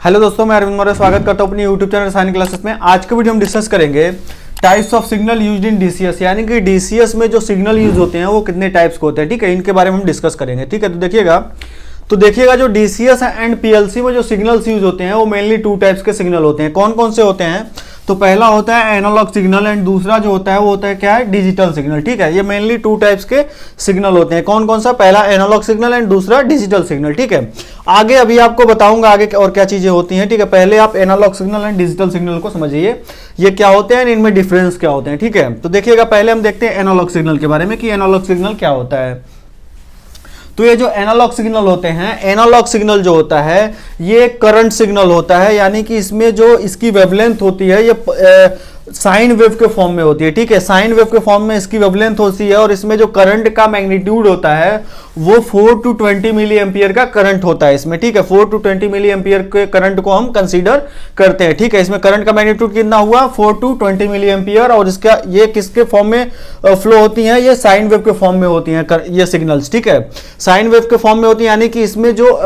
Hello दोस्तों, मैं अरविंद मौर्य स्वागत करता हूं अपनी यूट्यूब चैनल रसायन क्लासेस में। आज के वीडियो हम डिस्कस करेंगे types of signal used in DCS, यानी कि डीसीएस में जो सिग्नल यूज होते हैं वो कितने टाइप्स के होते हैं। ठीक है, इनके बारे में हम डिस्कस करेंगे। ठीक है, तो देखिएगा जो डीसीएस एंड पीएलसी में जो सिग्नल्स यूज होते हैं वो मेनली टू टाइप्स के सिग्नल होते हैं। कौन कौन से होते हैं? तो पहला होता है एनालॉग सिग्नल एंड दूसरा जो होता है वो होता है क्या है, डिजिटल सिग्नल। ठीक है, ये मेनली टू टाइप्स के सिग्नल होते हैं। कौन कौन सा? पहला एनालॉग सिग्नल एंड दूसरा डिजिटल सिग्नल। ठीक है, आगे अभी आपको बताऊंगा आगे और क्या चीजें होती हैं। ठीक है, पहले आप analogue signal and digital signal को समझिए, ये क्या होते हैं, इनमें डिफरेंस क्या होते हैं। ठीक है, तो देखिएगा पहले हम देखते हैं एनालॉग सिग्नल के बारे में कि एनालॉग सिग्नल क्या होता है। तो ये जो एनालॉग सिग्नल होते हैं, एनालॉग सिग्नल जो होता है ये करंट सिग्नल होता है, यानी कि इसमें जो इसकी वेवलेंथ होती है ये साइन वेव के फॉर्म में होती है। ठीक है, साइन वेव के फॉर्म में इसकी वेवलेंथ होती है और इसमें जो करंट का मैग्नीट्यूड होता है वो 4 to 20 मिली एम्पियर का करंट होता है इसमें। ठीक है, 4 to 20 मिली एम्पियर के करंट को हम कंसीडर करते हैं। ठीक है, इसमें करंट का मैग्नीट्यूड कितना हुआ, 4 to 20 मिली एम्पियर, और इसका ये किसके फॉर्म में फ्लो होती हैं, ये साइन वेव के फॉर्म में होती हैं ये सिग्नल्स। ठीक है, साइन वेव के फॉर्म में होती है, यानी कि इसमें जो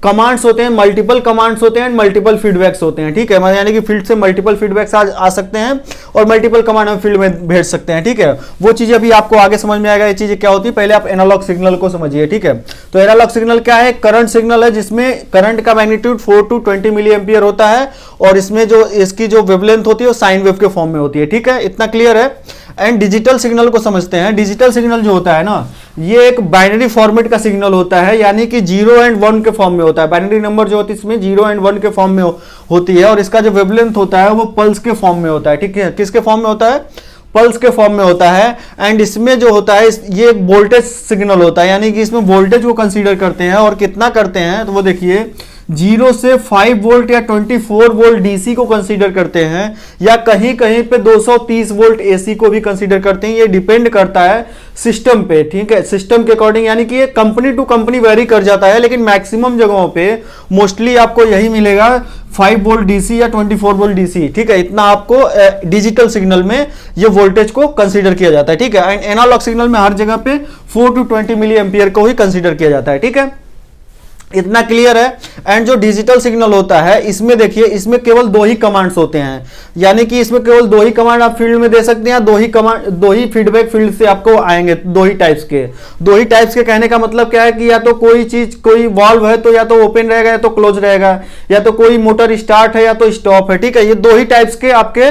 कमांड्स होते हैं, मल्टीपल कमांड्स होते हैं, मल्टीपल फीडबैक्स होते हैं। ठीक है, यानी कि फील्ड से मल्टीपल फीडबैक्स आ सकते हैं और मल्टीपल कमांड हम फील्ड में भेज सकते हैं। ठीक है, वो चीजें अभी आपको आगे समझ में आएगा, ये चीजें क्या होती है। पहले आप एनालॉग सिग्नल को समझिए। ठीक है, तो एनालॉग सिग्नल क्या है? करंट सिग्नल है जिसमें करंट का मैग्नीट्यूड 4 to 20 मिली एम्पियर होता है और इसमें जो इसकी जो वेवलेंथ होती है वो साइन वेव के फॉर्म में होती है। ठीक है, इतना क्लियर है। एंड डिजिटल सिग्नल को समझते हैं। डिजिटल सिग्नल जो होता है ना, ये एक बाइनरी फॉर्मेट का सिग्नल होता है, यानी कि 0 and 1 के फॉर्म में होता है। बाइनरी नंबर जो होती है इसमें 0 and 1 के फॉर्म में होती है और इसका जो वेवलेंथ होता है वो पल्स के फॉर्म में होता है। ठीक है, किसके फॉर्म में होता है? पल्स के फॉर्म में होता है। एंड इसमें जो होता है ये एक वोल्टेज सिग्नल होता है, यानी कि इसमें वोल्टेज को कंसीडर करते हैं और कितना करते हैं, तो वो देखिए 0 से 5 वोल्ट या 24 वोल्ट डीसी को कंसीडर करते हैं, या कहीं कहीं पे 230 वोल्ट एसी को भी कंसीडर करते हैं। ये डिपेंड करता है सिस्टम पे। ठीक है, सिस्टम के अकॉर्डिंग, यानी कि ये कंपनी टू कंपनी वेरी कर जाता है, लेकिन मैक्सिमम जगहों पे मोस्टली आपको यही मिलेगा 5 वोल्ट डीसी या 24 वोल्ट डीसी। ठीक है, इतना आपको डिजिटल सिग्नल में ये वोल्टेज को कंसीडर किया जाता है। ठीक है, एंड एनालॉग सिग्नल में हर जगह पे 4 to 20 मिली एम्पियर को ही कंसीडर किया जाता है। ठीक है, इतना क्लियर है। एंड जो डिजिटल सिग्नल होता है इसमें देखिए, इसमें केवल दो ही कमांड्स होते हैं, यानी कि इसमें केवल दो ही कमांड आप फील्ड में दे सकते हैं। दो ही फीडबैक फील्ड से आपको आएंगे, दो ही टाइप्स के। कहने का मतलब क्या है कि या तो कोई चीज, कोई वाल्व है तो या तो ओपन रहेगा या तो क्लोज रहेगा, या तो कोई मोटर स्टार्ट है या तो स्टॉप है। ठीक है, ये दो ही टाइप्स के आपके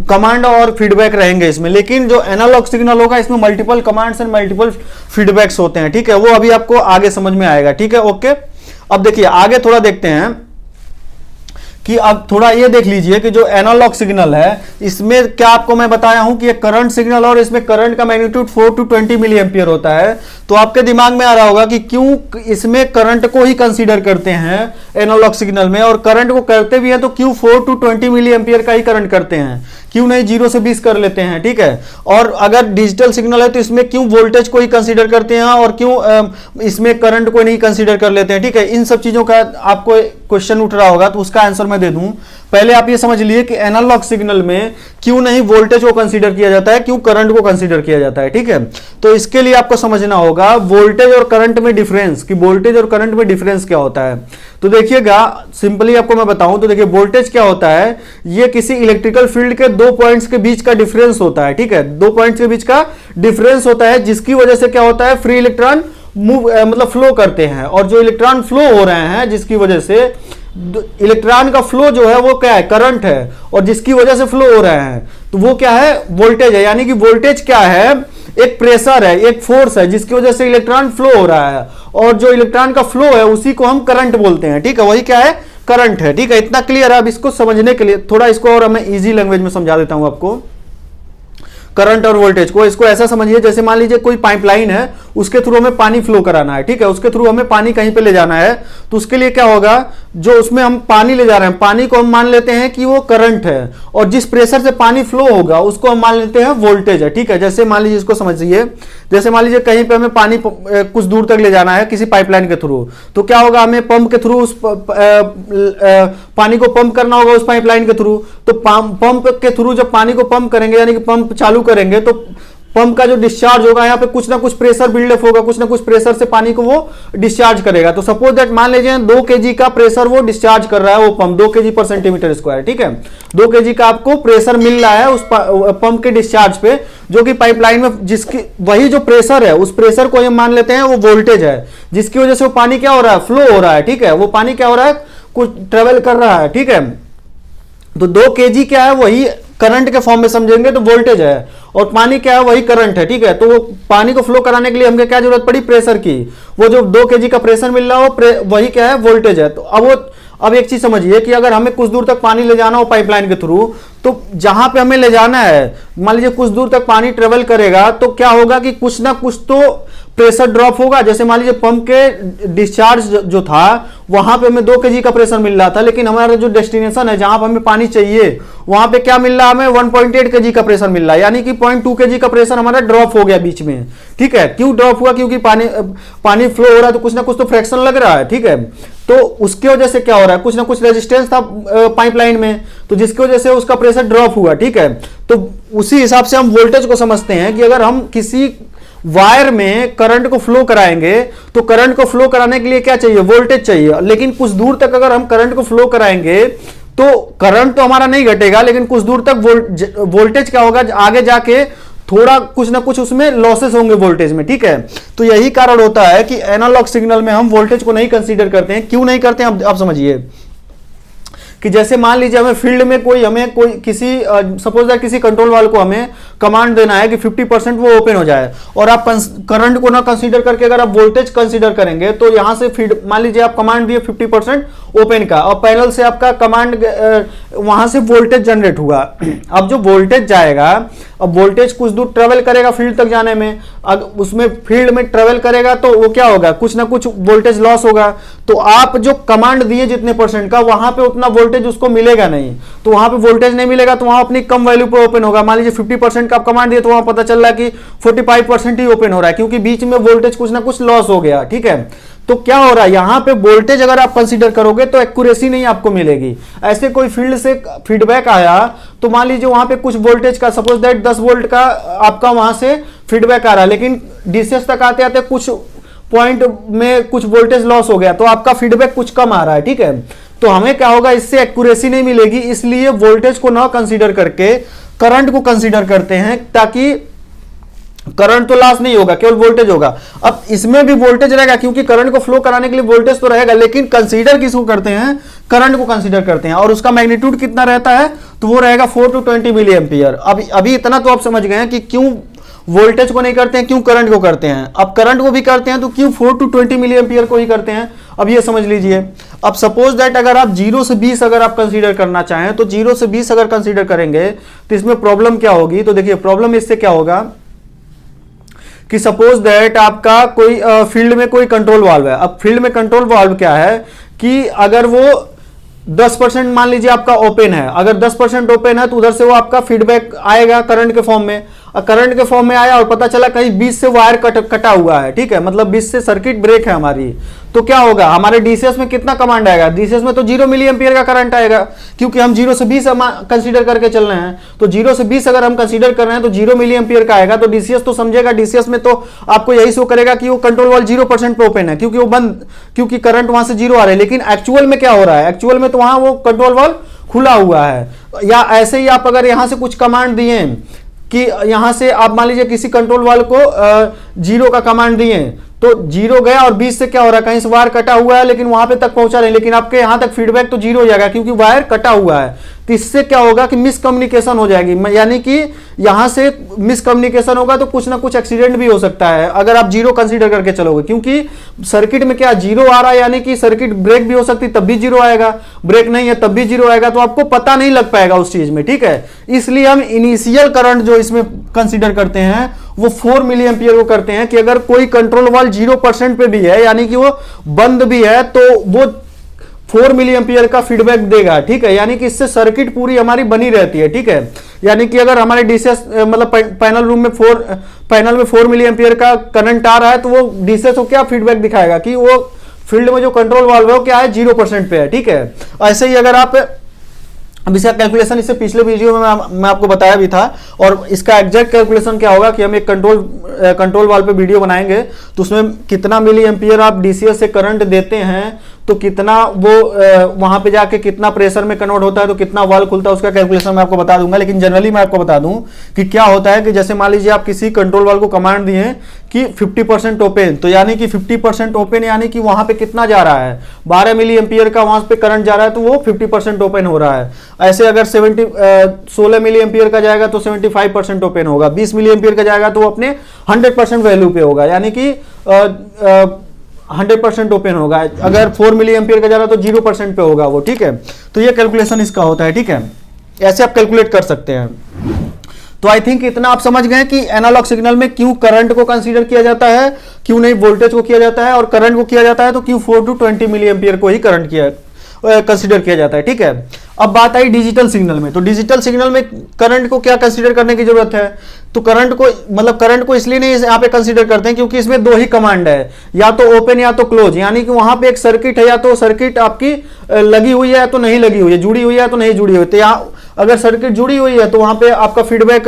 कमांड और फीडबैक रहेंगे इसमें। लेकिन जो एनालॉग सिग्नल होगा इसमें multiple commands and multiple feedbacks होते हैं। ठीक है, वो अभी आपको आगे समझ में आएगा। ठीक है, ओके। अब देखिए आगे थोड़ा देखते हैं कि अब थोड़ा ये देख लीजिए कि जो एनालॉग सिग्नल है इसमें क्या आपको मैं बताया हूं कि ये करंट सिग्नल और इसमें करंट का मैग्नीट्यूड 4 to 20 मिली एम्पियर होता है। तो आपके दिमाग में आ रहा होगा कि क्यों इसमें करंट को ही कंसीडर करते हैं एनालॉग सिग्नल में, और करंट को करते भी हैं तो क्यों 4 to 20 मिली एम्पियर का ही करंट करते हैं, क्यों नहीं 0 से 20 कर लेते हैं। ठीक है, और अगर डिजिटल सिग्नल है तो इसमें क्यों वोल्टेज को ही कंसीडर करते हैं और क्यों इसमें करंट को नहीं कंसीडर कर लेते हैं। ठीक है, इन सब चीजों का आपको क्वेश्चन उठ रहा होगा, तो उसका आंसर मैं दे दूं। पहले आप ये समझ लिए कि एनालॉग सिग्नल में क्यों नहीं वोल्टेज को कंसीडर किया जाता है, क्यों करंट को कंसीडर किया जाता है। ठीक है, तो इसके लिए आपको समझना होगा वोल्टेज और करंट में डिफरेंस, कि वोल्टेज और करंट में डिफरेंस क्या होता है। तो देखिएगा, सिंपली आपको मैं बताऊं तो देखिए वोल्टेज क्या होता है, ये किसी इलेक्ट्रिकल फील्ड के दो पॉइंट्स के बीच का डिफरेंस होता है। ठीक है, दो पॉइंट्स के बीच का डिफरेंस होता है, जिसकी वजह से क्या होता है, फ्री इलेक्ट्रॉन मूव मतलब फ्लो करते हैं, और जो इलेक्ट्रॉन फ्लो हो रहे हैं जिसकी वजह से इलेक्ट्रॉन का फ्लो जो है वो क्या है, करंट है, और जिसकी वजह से फ्लो हो रहे हैं तो वो क्या है, वोल्टेज है। यानी कि वोल्टेज क्या है, एक प्रेशर है, एक फोर्स है जिसकी वजह से इलेक्ट्रॉन फ्लो हो रहा है, और जो इलेक्ट्रॉन का फ्लो है उसी को हम करंट बोलते हैं। ठीक है, वही क्या है, करंट है। ठीक है, इतना क्लियर है। अब इसको समझने के लिए थोड़ा इसको और मैं इजी लैंग्वेज में समझा देता हूं आपको करंट और वोल्टेज को। इसको ऐसा समझिए, जैसे मान लीजिए कोई पाइपलाइन है, उसके थ्रू हमें पानी फ्लो कराना है। ठीक है, उसके थ्रू हमें पानी कहीं पे ले जाना है, तो उसके लिए क्या होगा, जो उसमें हम पानी ले जा रहे हैं, पानी को हम मान लेते हैं कि वो करंट है, और जिस प्रेशर से पानी फ्लो होगा उसको हम मान लेते हैं वोल्टेज है। ठीक है, जैसे मान लीजिए, इसको समझिए, जैसे मान लीजिए कहीं पे हमें पानी कुछ दूर तक ले जाना है किसी पाइपलाइन के थ्रू, तो क्या होगा, हमें पंप के थ्रू उस पानी को पंप करना होगा उस पाइपलाइन के थ्रू। तो पंप के थ्रू जब पानी को पंप करेंगे, यानी कि पंप चालू करेंगे, तो पंप का जो डिस्चार्ज होगा, यहाँ पे कुछ ना कुछ प्रेशर बिल्डअप होगा, कुछ ना कुछ प्रेशर से पानी को वो डिस्चार्ज करेगा। तो सपोज दैट मान लीजिए 2 kg का प्रेशर वो डिस्चार्ज कर रहा है, वो पंप 2 kg पर सेंटीमीटर स्क्वायर, ठीक है। 2 kg का आपको प्रेशर मिल रहा है उस पंप के डिस्चार्ज पे, जो कि पाइपलाइन में जिसकी वही जो प्रेशर है, उस प्रेशर को हम मान लेते हैं वो वोल्टेज है, जिसकी वजह से वो पानी क्या हो रहा है, फ्लो हो रहा है, ठीक है। वो पानी क्या हो रहा है, कुछ ट्रेवल कर रहा है, ठीक है। तो 2 kg क्या है, वही करंट के फॉर्म में समझेंगे तो वोल्टेज है, और पानी क्या है, वही करंट है, ठीक है। तो वो पानी को फ्लो कराने के लिए हमको क्या जरूरत पड़ी, प्रेशर की। वो जो 2 kg का प्रेशर मिल रहा है वही क्या है, वोल्टेज है। तो अब एक चीज समझिए कि अगर हमें कुछ दूर तक पानी ले जाना हो पाइपलाइन के थ्रू, तो जहां पे हमें ले जाना है, मान लीजिए कुछ दूर तक पानी ट्रेवल करेगा, तो क्या होगा कि कुछ ना कुछ तो प्रेशर ड्रॉप होगा। जैसे मान लीजिए पंप के डिस्चार्ज जो था वहां पे हमें 2 kg का प्रेशर मिल रहा था, लेकिन हमारा जो डेस्टिनेशन है जहां पर हमें पानी चाहिए, वहां पे क्या मिल रहा है, हमें 1.8 kg का प्रेशर मिल रहा है, यानी कि 0.2 kg का प्रेशर हमारा ड्रॉप हो गया बीच में, ठीक है। क्यों ड्रॉप हुआ, क्योंकि पानी फ्लो हो रहा है तो कुछ ना कुछ तो फ्रैक्शन लग रहा है, ठीक है। तो उसकी वजह से क्या हो रहा है, कुछ ना कुछ रेजिस्टेंस था पाइपलाइन में, तो जिसकी वजह से उसका प्रेशर ड्रॉप हुआ, ठीक है। तो उसी हिसाब से हम वोल्टेज को समझते हैं कि अगर हम किसी वायर में करंट को फ्लो कराएंगे, तो करंट को फ्लो कराने के लिए क्या चाहिए, वोल्टेज चाहिए। लेकिन कुछ दूर तक अगर हम करंट को फ्लो कराएंगे तो करंट तो हमारा नहीं घटेगा, लेकिन कुछ दूर तक वोल्टेज क्या होगा, आगे जाके थोड़ा कुछ ना कुछ उसमें लॉसेस होंगे वोल्टेज में, ठीक है। तो यही कारण होता है कि एनालॉग सिग्नल में हम वोल्टेज को नहीं कंसीडर करते हैं। क्यों नहीं करते हैं, आप समझिए कि जैसे मान लीजिए हमें फील्ड में हमें कोई किसी सपोज दैट किसी कंट्रोल वाल को हमें कमांड देना है कि 50% वो ओपन हो जाए, और आप करंट को ना कंसीडर करके अगर आप वोल्टेज कंसीडर करेंगे, तो यहां से फीड मान लीजिए आप कमांड दिए 50% ओपन का, और पैनल से आपका कमांड वहां से वोल्टेज जनरेट हुआ। अब जो वोल्टेज जाएगा, अब वोल्टेज कुछ दूर ट्रेवल करेगा फील्ड तक जाने में, अब उसमें फील्ड में ट्रेवल करेगा तो वो क्या होगा, कुछ ना कुछ वोल्टेज लॉस होगा। तो आप जो कमांड दिए जितने परसेंट का, वहां पे उतना वोल्टेज उसको मिलेगा नहीं, तो वहां पे वोल्टेज नहीं मिलेगा, तो वहां अपनी कम वैल्यू पे ओपन होगा। मान लीजिए 50% का आप कमांड दिए, तो वहां पता चल रहा है कि 45% ही ओपन हो रहा है, क्योंकि बीच में वोल्टेज कुछ ना कुछ लॉस हो गया, ठीक है। तो क्या हो रहा है, यहां पे वोल्टेज अगर आप कंसीडर करोगे तो एक्यूरेसी नहीं आपको मिलेगी। ऐसे कोई फील्ड से फीडबैक आया, तो मान लीजिए वहां पे कुछ वोल्टेज का, सपोज दैट 10 वोल्ट का आपका वहां से फीडबैक आ रहा है, लेकिन डीसीएस तक आते आते कुछ पॉइंट में कुछ वोल्टेज लॉस हो गया, तो आपका फीडबैक कुछ कम आ रहा है, ठीक है। तो हमें क्या होगा, इससे एक्यूरेसी नहीं मिलेगी, इसलिए वोल्टेज को ना कंसीडर करके करंट को कंसीडर करते हैं, ताकि करंट तो लॉस नहीं होगा, केवल वोल्टेज होगा। अब इसमें भी वोल्टेज रहेगा, क्योंकि करंट को फ्लो कराने के लिए वोल्टेज तो रहेगा, लेकिन कंसीडर किसको करते हैं, करंट को कंसीडर करते हैं। और उसका मैग्नीट्यूड कितना रहता है, तो वो रहेगा 4 to 20 मिली एम्पियर। अभी इतना तो आप समझ गए हैं कि क्यों वोल्टेज को नहीं करते हैं, क्यों करंट को करते हैं। अब करंट को भी करते हैं तो क्यों 4 to 20 मिली एम्पियर को ही करते हैं, अब ये समझ लीजिए। अब सपोज दैट अगर आप 0 से 20 अगर आप कंसीडर करना चाहें, तो 0 से 20 अगर कंसीडर करेंगे तो इसमें प्रॉब्लम क्या होगी, तो देखिए प्रॉब्लम इससे क्या होगा कि सपोज दैट आपका कोई फील्ड में कोई कंट्रोल वाल्व है। अब फील्ड में कंट्रोल वाल्व क्या है कि अगर वो 10% मान लीजिए आपका ओपन है, अगर 10% ओपन है तो उधर से वो आपका फीडबैक आएगा करंट के फॉर्म में, और करंट के फॉर्म में आया और पता चला कहीं 20 से वायर कटा हुआ है, ठीक है, मतलब 20 से सर्किट ब्रेक है हमारी, तो क्या होगा, हमारे डीसीएस में कितना कमांड आएगा, डीसीएस में तो 0 मिली एम्पियर का करंट आएगा, क्योंकि हम 0 से 20 कंसीडर करके चल रहे हैं। तो 0 से 20 अगर हम कंसीडर कर रहे हैं तो 0 मिली एम्पियर का आएगा, तो डीसीएस तो समझेगा, डीसीएस में तो आपको यही शो करेगा कि वो कंट्रोल वाल्व 0% पे ओपन है, क्योंकि वो बंद, क्योंकि करंट वहां से 0 आ रहा है। लेकिन एक्चुअल में क्या हो रहा है, एक्चुअल में तो वहां वो कंट्रोल वाल्व खुला हुआ है। या ऐसे ही आप अगर यहां से कुछ कमांड दिए कि यहां से आप मान लीजिए किसी कंट्रोल वाल्व को 0 का कमांड दिए, तो 0 गया और 20 से क्या हो रहा है, कहीं से वायर कटा हुआ है लेकिन वहां पे तक पहुंचा नहीं, लेकिन आपके यहां तक फीडबैक तो 0 हो जाएगा, क्योंकि वायर कटा हुआ है। तो इससे क्या होगा कि मिसकम्युनिकेशन हो जाएगी, यानी कि यहां से मिसकम्युनिकेशन होगा तो कुछ ना कुछ एक्सीडेंट भी हो सकता है अगर आप 0 कंसीडर करके चलोगे, क्योंकि सर्किट में क्या 0 आ रहा है, यानी कि सर्किट ब्रेक भी हो सकती तब भी 0 आएगा, ब्रेक नहीं है तब भी 0 आएगा, तो आपको पता नहीं लग पाएगा उस चीज में, ठीक है। इसलिए हम इनिशियल करंट जो इसमें कंसीडर करते हैं वो 4 मिली एम्पियर को करते हैं, कि अगर कोई कंट्रोल वाल्व 0% पे भी है, यानी कि वो बंद भी है, तो वो 4 मिली एम्पियर का फीडबैक देगा, ठीक है। यानी कि इससे सर्किट पूरी हमारी बनी रहती है, ठीक है। यानी कि अगर हमारे डीसीएस मतलब पैनल रूम में पैनल में 4 मिली एम्पियर का करंट आ रहा है, तो वो डीसीएस को क्या फीडबैक दिखाएगा कि वो फील्ड में जो कंट्रोल वाल्व है वो क्या है, 0% पे है, ठीक है। ऐसे ही अगर आप अब इसका कैलकुलेशन इससे पिछले वीडियो में मैं आपको बताया भी था, और इसका एग्जैक्ट कैलकुलेशन क्या होगा कि हम एक कंट्रोल वाल पे वीडियो बनाएंगे, तो उसमें कितना मिली एम्पियर आप डीसीएस से करंट देते हैं तो कितना वो वहां पे जाके कितना प्रेशर में कन्वर्ट होता है, तो कितना वाल्व खुलता है, उसका कैलकुलेशन मैं आपको बता दूंगा। लेकिन जनरली मैं आपको बता दूं कि क्या होता है कि जैसे मान लीजिए आप किसी कंट्रोल वाल्व को कमांड दिए कि 50% ओपन, तो यानी कि 50% ओपन यानी कि वहां पे कितना जा रहा है, 12 मिली एम्पियर का वहां पे करंट जा रहा है, तो वो 50% ओपन हो रहा है। ऐसे अगर 16 मिली एम्पियर का जाएगा तो 75% ओपन होगा, 20 मिली एम्पियर का जाएगा तो वो अपने 100% वैल्यू पे होगा, यानी कि 100% ओपन होगा। अगर 4 मिली एम्पियर का जा रहा है तो 0% पे होगा वो, ठीक है। तो ये कैलकुलेशन इसका होता है, ठीक है। ऐसे आप कैलकुलेट कर सकते हैं। तो आई थिंक इतना आप समझ गए कि एनालॉग सिग्नल में क्यों करंट को कंसीडर किया जाता है, क्यों नहीं वोल्टेज को किया जाता है, और करंट को किया जाता है तो क्यों 4 to 20 मिली एम्पियर को ही करंट कंसीडर किया जाता है, ठीक है। अब बात आई डिजिटल सिग्नल में, तो डिजिटल सिग्नल में करंट को क्या कंसीडर करने की जरूरत है, तो करंट को इसलिए नहीं यहाँ पे कंसीडर करते हैं क्योंकि इसमें दो ही कमांड है, या तो ओपन या तो क्लोज, यानी कि वहां पे एक सर्किट है, या तो सर्किट आपकी लगी हुई है या तो नहीं लगी हुई है, जुड़ी हुई है तो नहीं जुड़ी हुई है। तो यहाँ अगर सर्किट जुड़ी हुई है तो वहां पे आपका फीडबैक,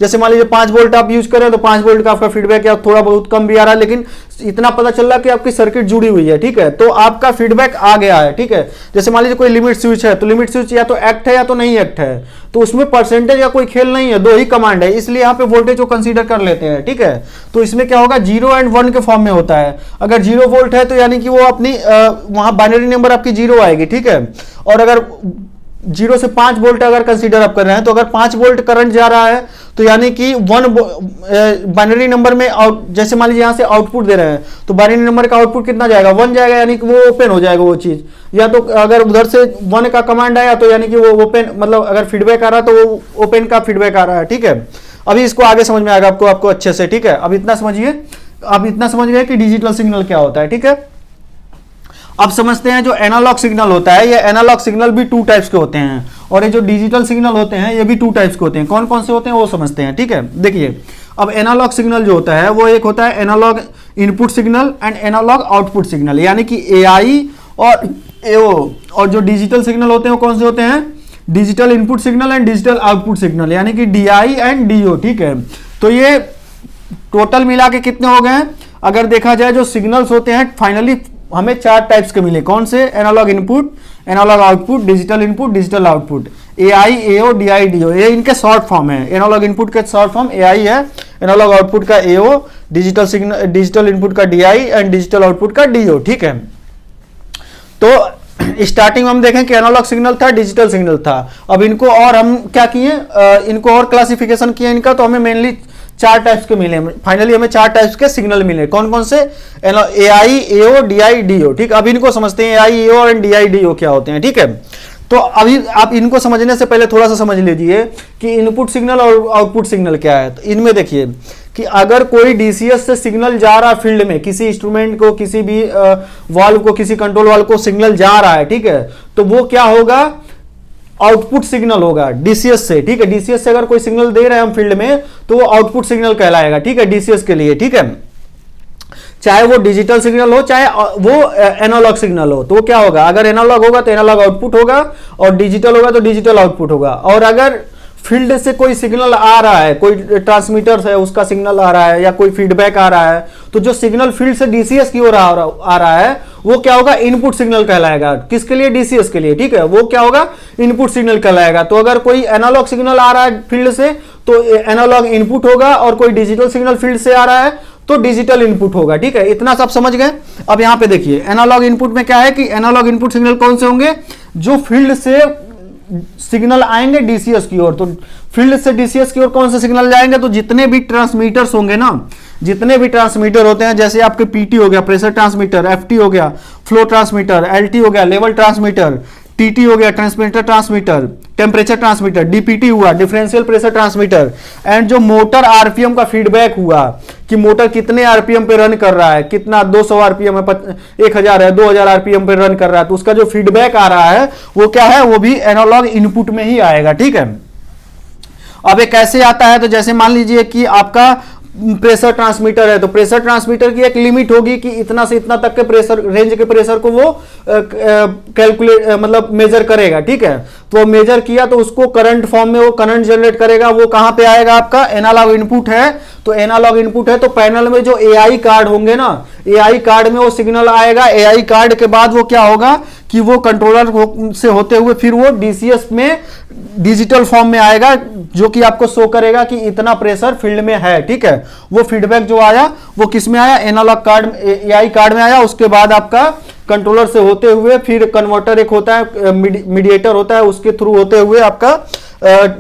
जैसे मान लीजिए 5 वोल्ट आप यूज करें तो 5 वोल्ट का आपका फीडबैक या थोड़ा बहुत कम भी आ रहा है, लेकिन इतना पता चल रहा है कि आपकी सर्किट जुड़ी हुई है, ठीक है। तो आपका फीडबैक आ गया है, ठीक है। जैसे मान लीजिए कोई लिमिट स्विच है, तो लिमिट स्विच या तो एक्ट है या तो नहीं एक्ट है, तो उसमें परसेंटेज या कोई खेल नहीं है, दो ही कमांड है, इसलिए यहाँ पे वोल्टेज को कंसीडर कर लेते हैं, ठीक है। तो इसमें क्या होगा, 0 and 1 के फॉर्म में होता है। अगर 0 वोल्ट है तो यानी कि वो अपनी वहां बाइनरी नंबर आपकी 0 आएगी, ठीक है। और अगर 0 से 5 वोल्ट अगर कंसीडर आप कर रहे हैं, तो अगर 5 वोल्ट करंट जा रहा है तो यानी कि 1 बाइनरी नंबर में जैसे मान लीजिए यहां से आउटपुट दे रहे हैं, तो बाइनरी नंबर का आउटपुट कितना जाएगा, 1 जाएगा, यानी कि वो ओपन हो जाएगा वो चीज। या तो अगर उधर से 1 का कमांड आया तो यानी कि वो ओपन, मतलब अगर फीडबैक आ रहा है तो वो ओपन का फीडबैक आ रहा है, ठीक है। अभी इसको आगे समझ में आएगा आपको अच्छे से, ठीक है। अब इतना समझिए, अब इतना समझ गए कि डिजिटल सिग्नल क्या होता है, ठीक है। अब समझते हैं जो एनालॉग सिग्नल होता है, ये एनालॉग सिग्नल भी 2 टाइप्स के होते हैं, और ये जो डिजिटल सिग्नल होते हैं ये भी 2 टाइप्स के होते हैं। कौन कौन से होते हैं वो समझते हैं, ठीक है। देखिए, अब एनालॉग सिग्नल जो होता है वो एक होता है analogue input signal and analogue output signal, यानी कि एआई और एओ। और जो डिजिटल सिग्नल होते हैं वो कौन से होते हैं, digital input signal and digital output signal, यानी कि डीआई एंड डीओ, ठीक है। तो ये टोटल मिला के कितने हो गए, अगर देखा जाए जो सिग्नल्स होते हैं फाइनली हमें 4 टाइप्स के मिले। कौन से, analogue input, analogue output, digital input, digital output, AI, AO, DI, DO, ये इनके शॉर्ट फॉर्म है। एनालॉग इनपुट के शॉर्ट फॉर्म एआई है, एनालॉग आउटपुट का एओ, डिजिटल इनपुट का डीआई एंड डिजिटल आउटपुट का डीओ, ठीक है। तो स्टार्टिंग में हम देखें कि एनालॉग सिग्नल था, डिजिटल सिग्नल था। अब इनको और हम क्या किए, इनको और क्लासिफिकेशन किए इनका, तो हमें मेनली 4 टाइप्स के मिले। फाइनली हमें 4 टाइप्स के सिग्नल मिले। कौन कौन से, एआई, एओ, डीआई, डीओ, ठीक। अब इनको समझते हैं एआई, एओ और डीआई, डीओ क्या होते हैं, ठीक है। तो अभी आप इनको समझने से पहले थोड़ा सा समझ लीजिए कि इनपुट सिग्नल और आउटपुट सिग्नल क्या है। तो इनमें देखिए कि अगर कोई डीसीएस से सिग्नल जा रहा है फील्ड में, किसी इंस्ट्रूमेंट को, किसी भी वाल्व को, किसी कंट्रोल वाल्व को सिग्नल जा रहा है, ठीक है, तो वो क्या होगा, आउटपुट सिग्नल होगा डीसीएस से, ठीक है। डीसीएस से अगर कोई सिग्नल दे रहे हैं हम फील्ड में तो वो आउटपुट सिग्नल कहलाएगा, ठीक है, डीसीएस के लिए, ठीक है। चाहे वो डिजिटल सिग्नल हो चाहे वो एनालॉग सिग्नल हो, तो वो क्या होगा, अगर एनालॉग होगा तो एनालॉग आउटपुट होगा, और डिजिटल होगा तो डिजिटल आउटपुट होगा। और अगर फील्ड से कोई सिग्नल आ रहा है, कोई ट्रांसमीटर है उसका सिग्नल आ रहा है, या कोई फीडबैक आ रहा है, तो जो सिग्नल फील्ड से डीसीएस की ओर आ रहा है वो क्या होगा, इनपुट सिग्नल कहलाएगा। किसके लिए, डीसीएस के लिए, ठीक है, वो क्या होगा, इनपुट सिग्नल कहलाएगा। तो अगर कोई एनालॉग सिग्नल आ रहा है फील्ड से तो एनालॉग इनपुट होगा, और कोई डिजिटल सिग्नल फील्ड से आ रहा है तो डिजिटल इनपुट होगा, ठीक है। इतना सब समझ गए। अब यहां पे देखिए एनालॉग इनपुट में क्या है कि एनालॉग इनपुट सिग्नल कौन से होंगे, जो फील्ड से सिग्नल आएंगे डीसीएस की ओर। तो फील्ड से डीसीएस की ओर कौन से सिग्नल जाएंगे, तो जितने भी ट्रांसमीटर्स होंगे ना, जितने भी ट्रांसमीटर होते हैं, जैसे आपके पीटी हो गया, प्रेशर ट्रांसमीटर, एफटी हो गया, फ्लो ट्रांसमीटर, एलटी हो गया, लेवल ट्रांसमीटर, टीटी हो गया, ट्रांसमीटर, टेम्परेचर ट्रांसमीटर, डीपीटी हुआ, डिफरेंशियल प्रेशर ट्रांसमीटर, एंड जो मोटर आरपीएम का फीडबैक हुआ कि मोटर कितने आरपीएम पे रन कर रहा है, कितना 200 आरपीएम है, 1000 है, 2000 आरपीएम पे रन कर रहा है, तो उसका जो फीडबैक आ रहा है वो क्या है, वो भी एनालॉग इनपुट में ही आएगा, ठीक है। अब ये कैसे आता है, तो जैसे मान लीजिए कि आपका प्रेशर ट्रांसमीटर है तो प्रेशर ट्रांसमीटर की एक लिमिट होगी कि इतना से इतना तक के प्रेशर रेंज के प्रेशर को वो कैलकुलेट मतलब मेजर करेगा, ठीक है। तो मेजर किया तो उसको करंट फॉर्म में वो करंट जनरेट करेगा। वो कहां पे आएगा, आपका एनालॉग इनपुट है तो एनालॉग इनपुट है तो पैनल में जो एआई कार्ड होंगे ना, एआई कार्ड में वो सिग्नल आएगा। एआई कार्ड के बाद वो क्या होगा कि वो कंट्रोलर से होते हुए फिर वो डीसीएस में डिजिटल फॉर्म में आएगा, जो कि आपको शो करेगा कि इतना प्रेशर फील्ड में है, ठीक है। वो फीडबैक जो आया वो किस में आया, एनालॉग कार्ड, एआई कार्ड में आया। उसके बाद आपका कंट्रोलर से होते हुए फिर कन्वर्टर एक होता है, मीडिएटर होता है, उसके थ्रू होते हुए आपका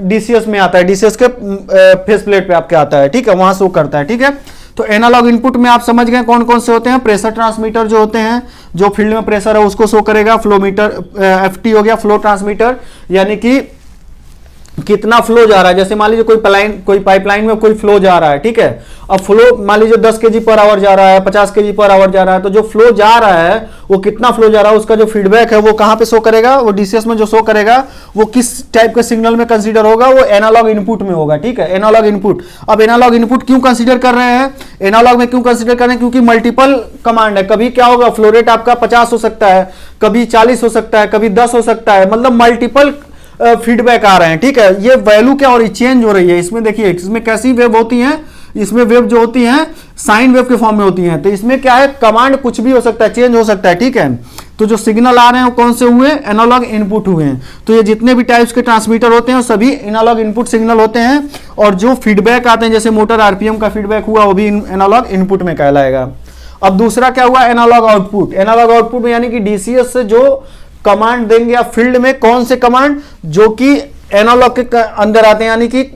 डीसीएस में आता है, डीसीएस के फेस प्लेट पे आपके आता है, ठीक है, वहां शो करता है, ठीक है। तो एनालॉग इनपुट में आप समझ गए कौन कौन से होते हैं। प्रेशर ट्रांसमीटर जो होते हैं, जो फील्ड में प्रेशर है उसको शो करेगा। फ्लोमीटर, एफटी हो गया फ्लो ट्रांसमीटर, यानी कि कितना फ्लो जा रहा है। जैसे मान लीजिए कोई पाइपलाइन में कोई फ्लो जा रहा है, ठीक है। अब फ्लो मान लीजिए 10 kg पर आवर जा रहा है, 50 kg पर आवर जा रहा है, तो जो फ्लो जा रहा है वो कितना फ्लो जा रहा है उसका जो फीडबैक है वो कहां पे शो करेगा, वो डीसीएस में जो शो करेगा वो किस टाइप के सिग्नल में कंसीडर होगा, वो एनालॉग इनपुट में होगा, ठीक है, एनालॉग इनपुट। अब एनालॉग इनपुट क्यों कंसीडर कर रहे हैं, एनालॉग में क्यों कंसीडर कर रहे हैं, क्योंकि मल्टीपल कमांड है। कभी क्या होगा, फ्लो रेट आपका 50 हो सकता है, कभी 40 हो सकता है, कभी 10 हो सकता है, मतलब मल्टीपल फीडबैक आ रहे हैं, ठीक है। ये वैल्यू क्या हो रही, चेंज हो रही है। इसमें देखिए, इसमें कैसी वेव होती हैं, इसमें वेव जो होती हैं साइन वेव के फॉर्म में होती हैं। तो इसमें क्या है, कमांड कुछ भी हो सकता है, चेंज हो सकता है, ठीक है। तो जो सिग्नल आ रहे हैं वो कौन से हुए, एनालॉग इनपुट हुए हैं। तो ये जितने भी टाइप्स के ट्रांसमीटर होते हैं सभी एनालॉग इनपुट सिग्नल होते हैं। और जो फीडबैक आते हैं, जैसे मोटर आरपीएम का फीडबैक हुआ, वो भी एनालॉग इनपुट में कहलाएगा। अब दूसरा क्या हुआ, एनालॉग आउटपुट। एनालॉग आउटपुट में यानी कि डीसीएस से जो कमांड देंगे या फील्ड में कौन से कमांड जो कि एनालॉग के अंदर आते हैं, यानी कि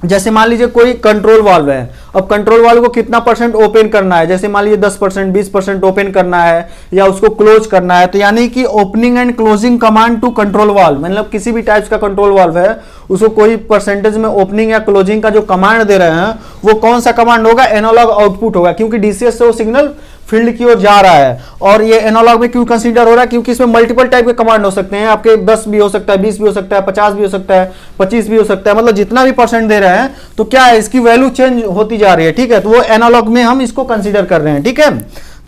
जैसे मान लीजिए कोई कंट्रोल वाल्व है। अब कंट्रोल वाल्व को कितना परसेंट ओपन करना है, जैसे मान लीजिए 10%, 20% ओपन करना है या उसको क्लोज करना है, तो यानी कि opening and closing command to control valve, मतलब किसी भी टाइप्स का कंट्रोल वाल्व है उसको कोई परसेंटेज में ओपनिंग या क्लोजिंग का जो कमांड दे रहे हैं वो कौन सा कमांड होगा, एनालॉग आउटपुट होगा, क्योंकि डीसीएस से वो सिग्नल फील्ड की ओर जा रहा है। और ये एनालॉग में क्यों कंसीडर हो रहा है, क्योंकि इसमें मल्टीपल टाइप के कमांड हो सकते हैं, आपके 10 भी हो सकता है, 20 भी हो सकता है, 50 भी हो सकता है, 25 भी हो सकता है, मतलब जितना भी परसेंट दे रहे हैं तो क्या है, इसकी वैल्यू चेंज होती जा रही है, ठीक है। तो वो एनालॉग में हम इसको कंसीडर कर रहे हैं, ठीक है,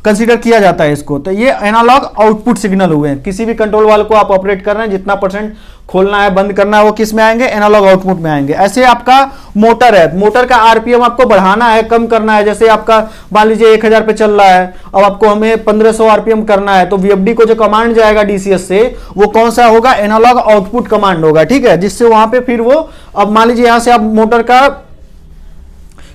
कंसीडर किया जाता है इसको। तो ये एनालॉग आउटपुट सिग्नल हुए हैं। किसी भी कंट्रोल वाल्व को आप ऑपरेट कर रहे हैं, जितना परसेंट खोलना है बंद करना है वो किस में आएंगे, एनालॉग आउटपुट में आएंगे। ऐसे आपका मोटर है, मोटर का आरपीएम आपको बढ़ाना है, कम करना है। जैसे आपका मान लीजिए 1000 पे चल रहा है, अब आपको हमें 1500 आरपीएम करना है, तो वीएफडी को जो कमांड जाएगा डीसीएस से वो कौन सा होगा, एनालॉग आउटपुट कमांड होगा, ठीक है, जिससे वहां पे फिर वो, अब मान लीजिए यहां से आप मोटर का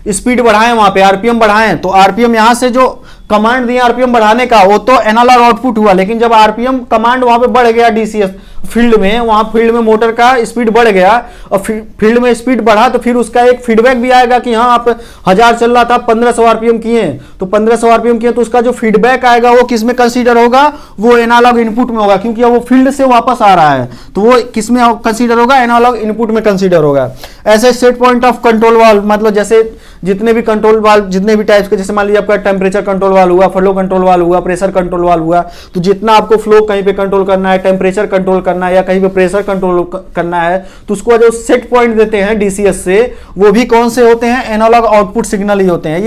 स्पीड बढ़ाएं, वहां पे आरपीएम बढ़ाएं, तो आरपीएम यहां से जो कमांड दिया आरपीएम बढ़ाने का वो तो एनालॉग आउटपुट हुआ। लेकिन जब आरपीएम कमांड वहां पे बढ़ गया डीसीएस फील्ड में, वहां फील्ड में मोटर का स्पीड बढ़ गया और फील्ड में स्पीड बढ़ा तो फिर उसका एक फीडबैक भी आएगा कि हाँ आप 1000 चल रहा था, 1500 आरपीएम किए, तो 1500 आरपीएम किए, तो उसका जो फीडबैक आएगा वो किस में कंसीडर होगा, वो एनालॉग इनपुट में होगा, क्योंकि वो फील्ड से वापस आ रहा है, तो वो किस में कंसीडर होगा, एनालॉग इनपुट में कंसीडर होगा। ऐसे set point of control valve, मतलब जैसे जितने भी कंट्रोल वाल्व, जितने भी टाइप्स के, जैसे मान लीजिए आपका टेम्परेचर कंट्रोल वाल्व हुआ, फ्लो कंट्रोल वाल्व हुआ, प्रेशर कंट्रोल वाल्व हुआ, तो जितना आपको फ्लो कहीं पे कंट्रोल करना है, टेम्परेचर कंट्रोल करना है या कहीं पे प्रेशर कंट्रोल करना है, तो उसको जो सेट पॉइंट देते हैं डीसीएस से, वो भी कौन से होते हैं, एनालॉग आउटपुट सिग्नल ही होते हैं।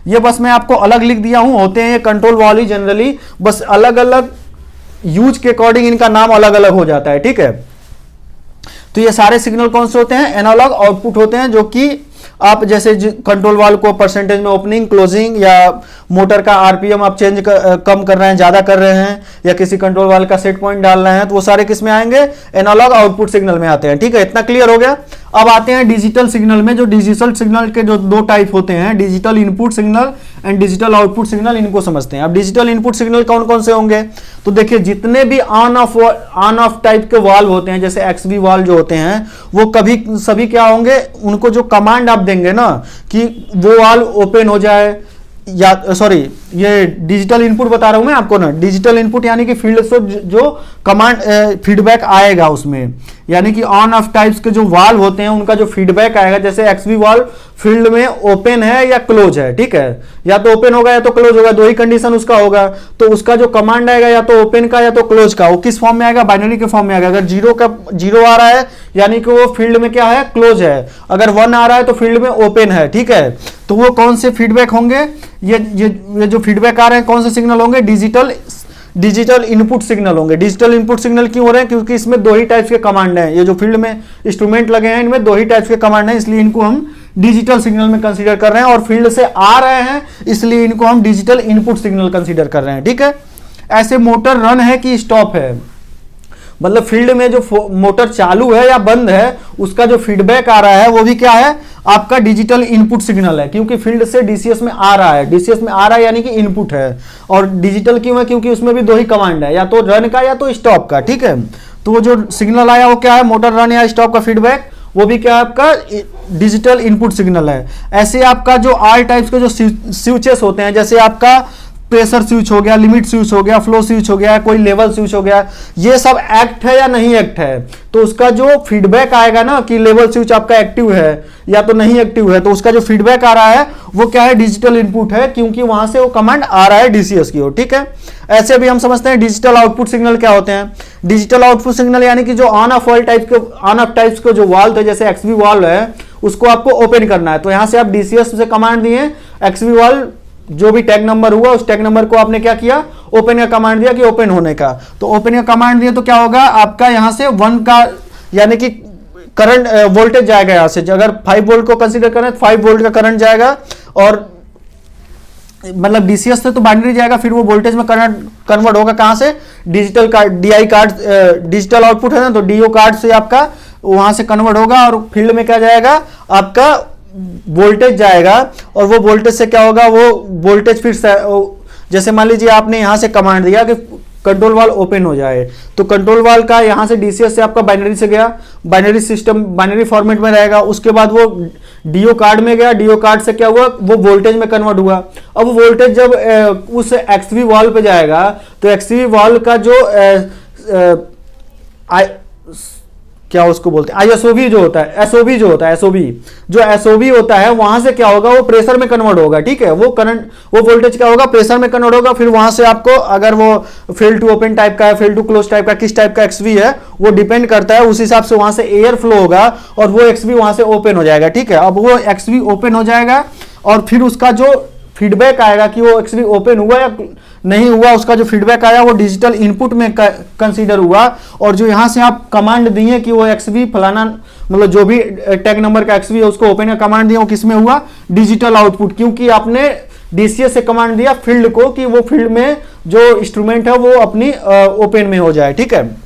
ये बस मैं आपको अलग लिख दिया हूं, होते हैं ये कंट्रोल वाल्व ही जनरली, बस अलग अलग यूज के अकॉर्डिंग इनका नाम अलग अलग हो जाता है, ठीक है। तो ये सारे सिग्नल कौन से होते हैं, एनालॉग आउटपुट होते हैं, जो कि आप जैसे कंट्रोल वाल्व को परसेंटेज में ओपनिंग क्लोजिंग या मोटर का आरपीएम आप कम कर रहे हैं, ज्यादा कर रहे हैं, या किसी कंट्रोल वाल्व का सेट पॉइंट डाल रहे हैं, तो वो सारे किस में आएंगे, एनालॉग आउटपुट सिग्नल में आते हैं, ठीक है। इतना क्लियर हो गया। अब आते हैं डिजिटल सिग्नल में। जो डिजिटल सिग्नल के जो दो टाइप होते हैं, digital input signal and digital output signal, इनको समझते हैं। अब डिजिटल इनपुट सिग्नल कौन कौन से होंगे, तो देखिए जितने भी ऑन ऑफ टाइप के वाल्व होते हैं, जैसे एक्सवी वाल्व जो होते हैं, वो कभी सभी क्या होंगे, उनको जो कमांड आप देंगे ना कि वो वाल्व ओपन हो जाए या ये डिजिटल इनपुट बता रहा हूं मैं आपको ना, डिजिटल इनपुट यानी कि फील्ड से जो कमांड फीडबैक आएगा उसमें, यानी कि ऑन ऑफ टाइप्स के जो वाल्व होते हैं उनका जो फीडबैक आएगा, जैसे एक्सवी वाल्व फील्ड में ओपन है या क्लोज है, ठीक है, या तो ओपन होगा या तो क्लोज होगा, दो ही कंडीशन उसका होगा, तो उसका जो कमांड आएगा या तो ओपन का या तो क्लोज का, वो किस फॉर्म में आएगा, बाइनरी के फॉर्म में आएगा। अगर जीरो आ रहा है यानी कि वो फील्ड में क्या है, क्लोज है, अगर 1 आ रहा है तो फील्ड में ओपन है, ठीक है। तो वो कौन से फीडबैक होंगे, ये जो फीडबैक आ रहे हैं कौन से सिग्नल होंगे, डिजिटल इनपुट सिग्नल होंगे। डिजिटल इनपुट सिग्नल क्यों हो रहे हैं, क्योंकि इसमें दो ही टाइप्स के कमांड हैं, ये जो फील्ड में इंस्ट्रूमेंट लगे हैं इनमें दो ही टाइप्स के कमांड हैं, इसलिए इनको हम डिजिटल सिग्नल में कंसीडर कर रहे हैं, और फील्ड से आ रहे हैं इसलिए इनको हम डिजिटल इनपुट सिग्नल कंसीडर कर रहे हैं, ठीक है। ऐसे मोटर रन है कि स्टॉप है, मतलब फील्ड में जो मोटर चालू है या बंद है उसका जो फीडबैक आ रहा है वो भी क्या है, आपका डिजिटल इनपुट सिग्नल है, क्योंकि फील्ड से डीसीएस में आ रहा है, डीसीएस में आ रहा है यानी कि इनपुट है। और डिजिटल क्यों है, क्योंकि उसमें भी दो ही कमांड है, या तो रन का या तो स्टॉप का, ठीक है। तो वो जो सिग्नल आया वो क्या है, मोटर रन या स्टॉप का फीडबैक, वो भी क्या है आपका डिजिटल इनपुट सिग्नल है। ऐसे आपका जो आर टाइप्स के जो स्विचेस होते हैं, जैसे आपका प्रेशर स्विच हो गया, लिमिट स्विच हो गया, फ्लो स्विच हो गया, कोई लेवल स्विच हो गया, ये सब एक्ट है या नहीं एक्ट है, तो उसका जो फीडबैक आएगा ना कि लेवल स्विच आपका एक्टिव है या तो नहीं एक्टिव है, तो उसका जो फीडबैक आ रहा है वो क्या है, डिजिटल इनपुट है, क्योंकि वहां से वो कमांड आ रहा है डीसीएस की ओर, ठीक है। ऐसे भी हम समझते हैं डिजिटल आउटपुट सिग्नल क्या होते हैं। डिजिटल आउटपुट सिग्नल यानी कि जो ऑन ऑफ टाइप्स के जो वाल्व है, जैसे एक्सवी वाल्व है उसको आपको ओपन करना है, तो यहां से आप डीसीएस से कमांड दिए, एक्सवी वाल्व जो भी टैग नंबर हुआ उस टैग नंबर को आपने क्या किया, ओपन का कमांड दिया कि ओपन होने का, तो ओपन का कमांड दिया तो क्या होगा आपका, यहां से 1 का यानी कि करंट वोल्टेज जाएगा, यहां से अगर 5 वोल्ट को कंसीडर करें तो 5 वोल्ट का करंट जाएगा, और मतलब डीसीएस से तो बाइनरी जाएगा, फिर वो वोल्टेज में करंट कन्वर्ट होगा कहां से, digital card, DI card, digital output है ना, तो डीओ कार्ड से आपका वहां से कन्वर्ट होगा, और फील्ड में क्या जाएगा आपका वोल्टेज जाएगा, और वो वोल्टेज से क्या होगा, वो वोल्टेज फिर जैसे मान लीजिए आपने यहां से कमांड दिया कि कंट्रोल वाल ओपन हो जाए, तो कंट्रोल वाल का यहां से डीसीएस से आपका बाइनरी से गया, बाइनरी सिस्टम बाइनरी फॉर्मेट में रहेगा, उसके बाद वो डीओ कार्ड में गया, डीओ कार्ड से क्या हुआ, वो वोल्टेज में कन्वर्ट हुआ। अब वोल्टेज जब उस एक्सवी वाल पे जाएगा तो एक्सवी वाल का जो क्या उसको बोलते हैं, आईएसओबी जो होता है, एसओबी जो होता है, एसओबी होता है, वहां से क्या होगा, वो प्रेशर में कन्वर्ट होगा, ठीक है, वो करंट, वो वोल्टेज क्या होगा, प्रेशर में कन्वर्ट होगा, फिर वहां से आपको अगर वो फेल टू ओपन टाइप का है, फेल टू क्लोज टाइप का, किस टाइप का एक्सवी है वो डिपेंड करता है, उस हिसाब से वहां से एयर फ्लो होगा और वो एक्सवी वहां से ओपन हो जाएगा, ठीक है। अब वो एक्सवी ओपन हो जाएगा और फिर उसका जो फीडबैक आएगा कि वो एक्सवी ओपन हुआ या नहीं हुआ, उसका जो फीडबैक आया वो डिजिटल इनपुट में कंसीडर हुआ, और जो यहां से आप कमांड दिए कि वो एक्सवी फलाना, मतलब जो भी टैग नंबर का एक्सवी है उसको ओपन का कमांड दिया, वो किस में हुआ, डिजिटल आउटपुट, क्योंकि आपने डीसीएस से कमांड दिया फील्ड को कि वो फील्ड में जो इंस्ट्रूमेंट है वो अपनी ओपन में हो जाए, ठीक है।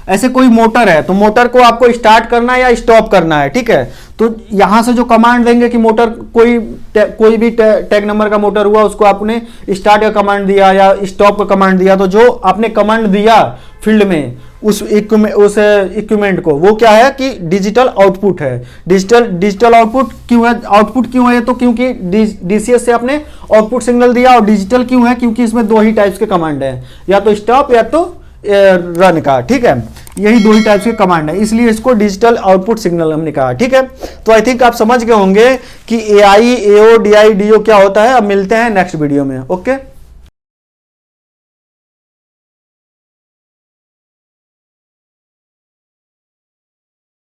ऐसे कोई मोटर है तो मोटर को आपको स्टार्ट करना है या स्टॉप करना है, ठीक है, तो यहां से जो कमांड देंगे कि मोटर कोई भी टैग नंबर का मोटर हुआ उसको आपने स्टार्ट का कमांड दिया या स्टॉप का कमांड दिया, तो जो आपने कमांड दिया फील्ड में उस इक्विपमेंट को, वो क्या है कि डिजिटल आउटपुट है। डिजिटल आउटपुट क्यों है, तो क्योंकि डीसीएस से आपने आउटपुट सिग्नल दिया, और डिजिटल क्यों है, क्योंकि इसमें दो ही टाइप्स के कमांड है, या तो स्टॉप या तो रन का, ठीक है, यही दो ही टाइप्स के कमांड है, इसलिए इसको डिजिटल आउटपुट सिग्नल हमने कहा, ठीक है। तो आई थिंक आप समझ गए होंगे कि एआई, एओ, डीआई, डीओ क्या होता है। अब मिलते हैं नेक्स्ट वीडियो में, ओके।